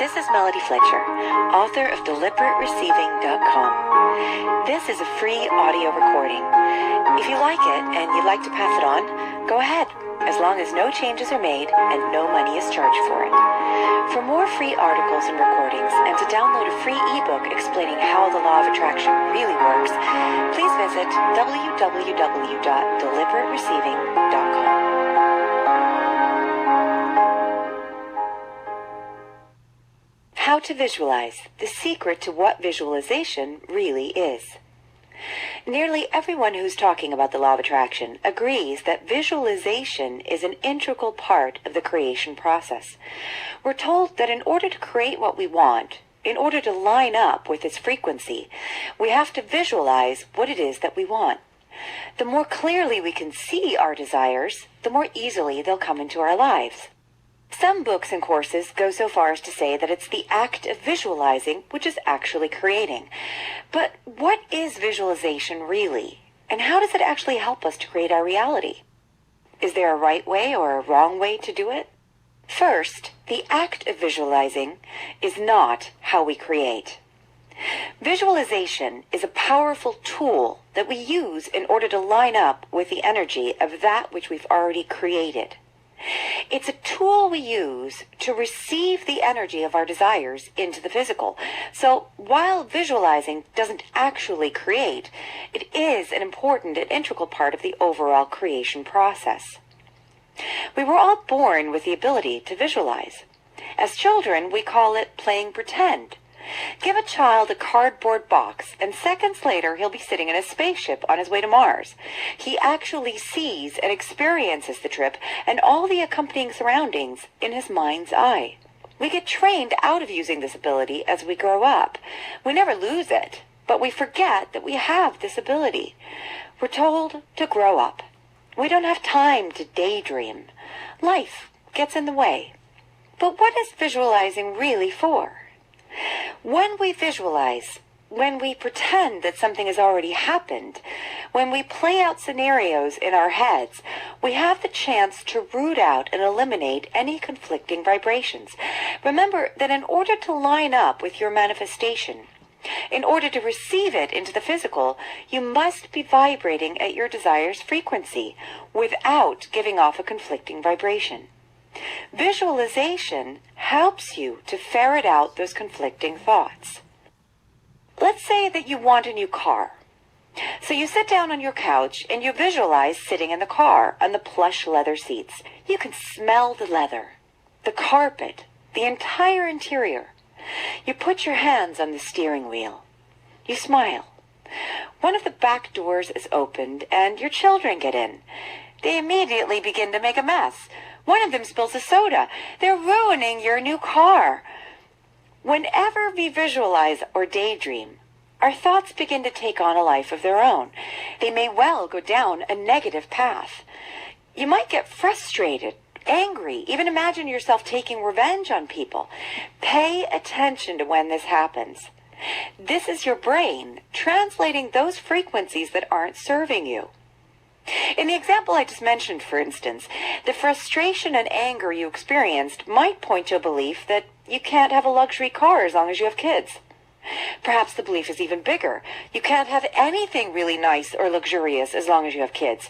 This is Melody Fletcher, author of DeliberateReceiving.com. This is a free audio recording. If you like it and you'd like to pass it on, go ahead, as long as no changes are made and no money is charged for it. For more free articles and recordings, and to download a free ebook explaining how the law of attraction really works, please visit www.deliberatereceiving.com. How to visualize, the secret to what visualization really is. Nearly everyone who's talking about the law of attraction agrees that visualization is an integral part of the creation process. We're told that in order to create what we want, in order to line up with its frequency, we have to visualize what it is that we want. The more clearly we can see our desires, the more easily they'll come into our lives. Some books and courses go so far as to say that it's the act of visualizing which is actually creating. But what is visualization really? And how does it actually help us to create our reality? Is there a right way or a wrong way to do it? First, the act of visualizing is not how we create. Visualization is a powerful tool that we use in order to line up with the energy of that which we've already created. It's a tool we use to receive the energy of our desires into the physical. So while visualizing doesn't actually create, it is an important and integral part of the overall creation process. We were all born with the ability to visualize. As children, we call it playing pretend. Give a child a cardboard box, and seconds later he'll be sitting in a spaceship on his way to Mars. He actually sees and experiences the trip and all the accompanying surroundings in his mind's eye. We get trained out of using this ability as we grow up. We never lose it, but we forget that we have this ability. We're told to grow up. We don't have time to daydream. Life gets in the way. But what is visualizing really for? When we visualize, when we pretend that something has already happened, when we play out scenarios in our heads, we have the chance to root out and eliminate any conflicting vibrations. Remember that in order to line up with your manifestation, in order to receive it into the physical, you must be vibrating at your desire's frequency without giving off a conflicting vibration. Visualization helps you to ferret out those conflicting thoughts. Let's say that you want a new car. So you sit down on your couch and you visualize sitting in the car on the plush leather seats. You can smell the leather, the carpet, the entire interior. You put your hands on the steering wheel. You smile. One of the back doors is opened and your children get in. They immediately begin to make a mess. One of them spills a soda. They're ruining your new car. Whenever we visualize or daydream, our thoughts begin to take on a life of their own. They may well go down a negative path. You might get frustrated, angry, even imagine yourself taking revenge on people. Pay attention to when this happens. This is your brain translating those frequencies that aren't serving you. In the example I just mentioned, for instance, the frustration and anger you experienced might point to a belief that you can't have a luxury car as long as you have kids. Perhaps the belief is even bigger. You can't have anything really nice or luxurious as long as you have kids.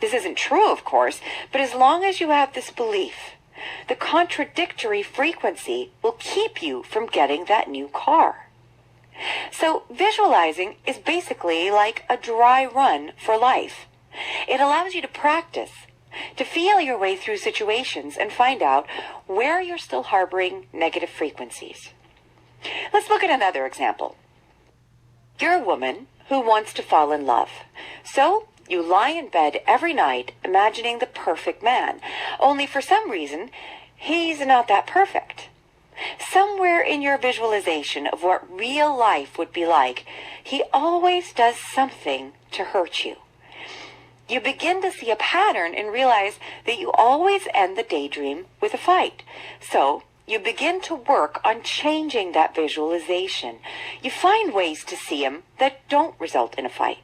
This isn't true, of course, but as long as you have this belief, the contradictory frequency will keep you from getting that new car. So visualizing is basically like a dry run for life. It allows you to practice, to feel your way through situations and find out where you're still harboring negative frequencies. Let's look at another example. You're a woman who wants to fall in love. So you lie in bed every night imagining the perfect man, only for some reason, he's not that perfect. Somewhere in your visualization of what real life would be like, he always does something to hurt you. You begin to see a pattern and realize that you always end the daydream with a fight. So you begin to work on changing that visualization. You find ways to see him that don't result in a fight.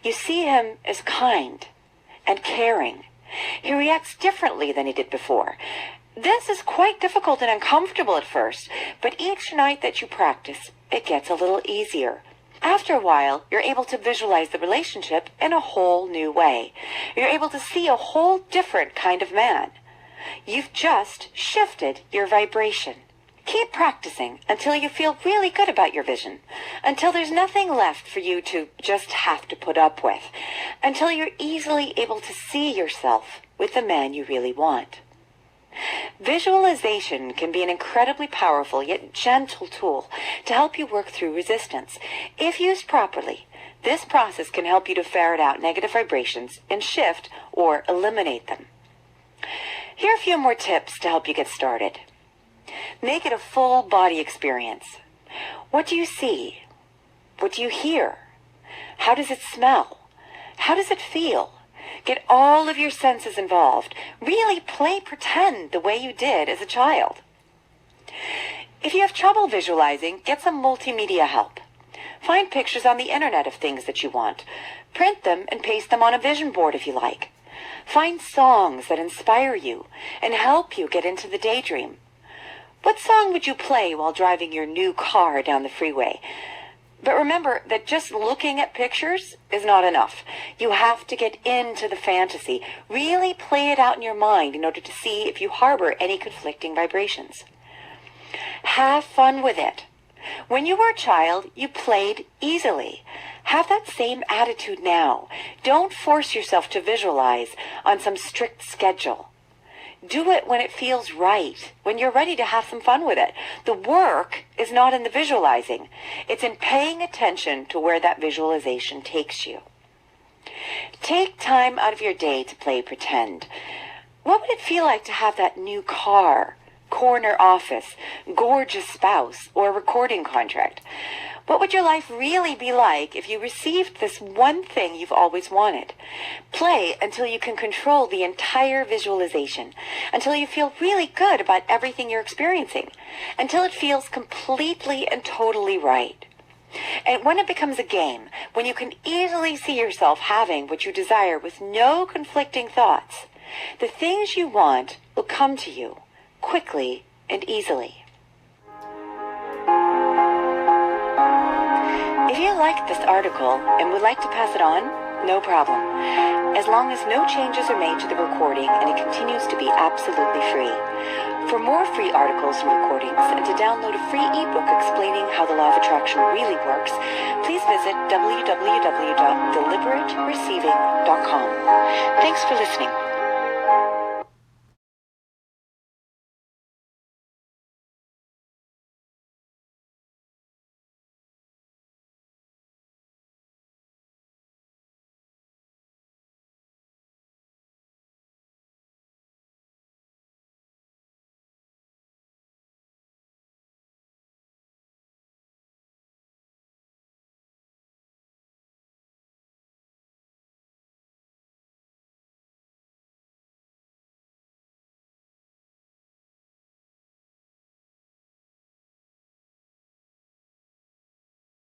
You see him as kind and caring He reacts differently than he did before. This is quite difficult and uncomfortable at first, but each night that you practice, it gets a little easier. After a while, you're able to visualize the relationship in a whole new way. You're able to see a whole different kind of man. You've just shifted your vibration. Keep practicing until you feel really good about your vision, until there's nothing left for you to just have to put up with, until you're easily able to see yourself with the man you really want. Visualization can be an incredibly powerful yet gentle tool to help you work through resistance. If used properly, this process can help you to ferret out negative vibrations and shift or eliminate them. Here are a few more tips to help you get started. Make it a full body experience. What do you see? What do you hear? How does it smell? How does it feel? Get all of your senses involved. Really play pretend the way you did as a child. If you have trouble visualizing, get some multimedia help. Find pictures on the internet of things that you want. Print them and paste them on a vision board if you like. Find songs that inspire you and help you get into the daydream. What song would you play while driving your new car down the freeway? But remember that just looking at pictures is not enough. You have to get into the fantasy. Really play it out in your mind in order to see if you harbor any conflicting vibrations. Have fun with it. When you were a child, you played easily. Have that same attitude now. Don't force yourself to visualize on some strict schedule. Do it when it feels right, when you're ready to have some fun with it. The work is not in the visualizing. It's in paying attention to where that visualization takes you. Take time out of your day to play pretend. What would it feel like to have that new car, corner office, gorgeous spouse, or recording contract? What would your life really be like if you received this one thing you've always wanted? Play until you can control the entire visualization, until you feel really good about everything you're experiencing, until it feels completely and totally right. And when it becomes a game, when you can easily see yourself having what you desire with no conflicting thoughts, the things you want will come to you quickly and easily. If you liked this article and would like to pass it on, no problem. As long as no changes are made to the recording and it continues to be absolutely free. For more free articles and recordings and to download a free ebook explaining how the law of attraction really works, please visit www.deliberatereceiving.com. Thanks for listening.